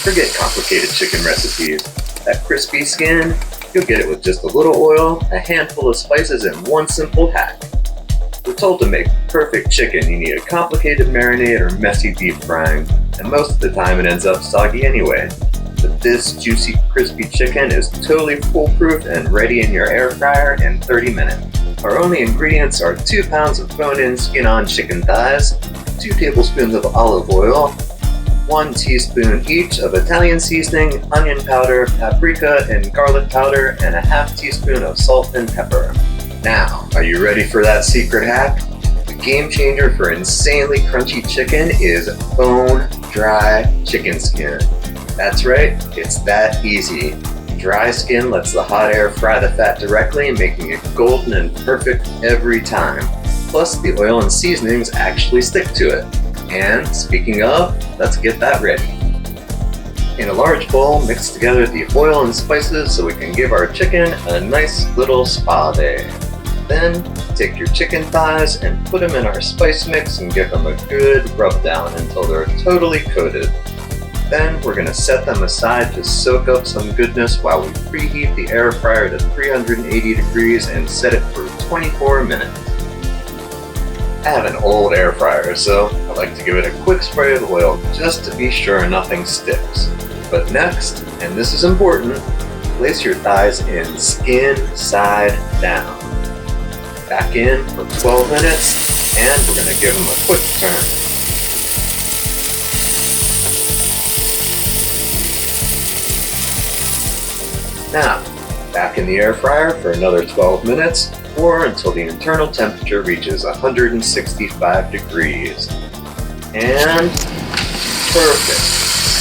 Forget complicated chicken recipes. That crispy skin, you'll get it with just a little oil, a handful of spices, and one simple hack. We're told to make perfect chicken, you need a complicated marinade or messy deep frying, and most of the time it ends up soggy anyway. But this juicy, crispy chicken is totally foolproof and ready in your air fryer in 30 minutes. Our only ingredients are 2 pounds of bone-in, skin-on chicken thighs, 2 tablespoons of olive oil, 1 teaspoon each of Italian seasoning, onion powder, paprika, and garlic powder, and a half teaspoon of salt and pepper. Now, are you ready for that secret hack? The game changer for insanely crunchy chicken is bone-dry chicken skin. That's right, it's that easy. Dry skin lets the hot air fry the fat directly, making it golden and perfect every time. Plus, the oil and seasonings actually stick to it. And speaking of, let's get that ready. In a large bowl, mix together the oil and spices so we can give our chicken a nice little spa day. Then, take your chicken thighs and put them in our spice mix and give them a good rub down until they're totally coated. Then, we're going to set them aside to soak up some goodness while we preheat the air fryer to 380 degrees and set it for 24 minutes. I have an old air fryer, so I like to give it a quick spray of oil just to be sure nothing sticks. But next, and this is important, place your thighs in skin side down. Back in for 12 minutes, and we're going to give them a quick turn. Now, back in the air fryer for another 12 minutes, or until the internal temperature reaches 165 degrees. And perfect,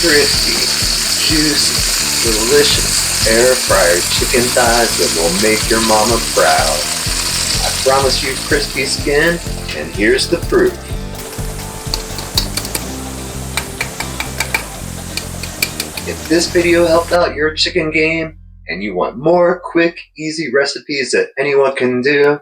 crispy, juicy, delicious air fryer chicken thighs that will make your mama proud. I promise you crispy skin, and here's the proof. If this video helped out your chicken game, and you want more quick, easy recipes that anyone can do,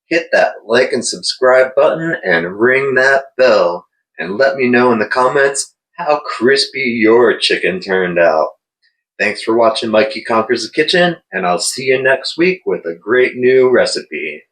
hit that like and subscribe button and ring that bell, and let me know in the comments how crispy your chicken turned out. Thanks for watching Mikey Conquers the Kitchen, and I'll see you next week with a great new recipe.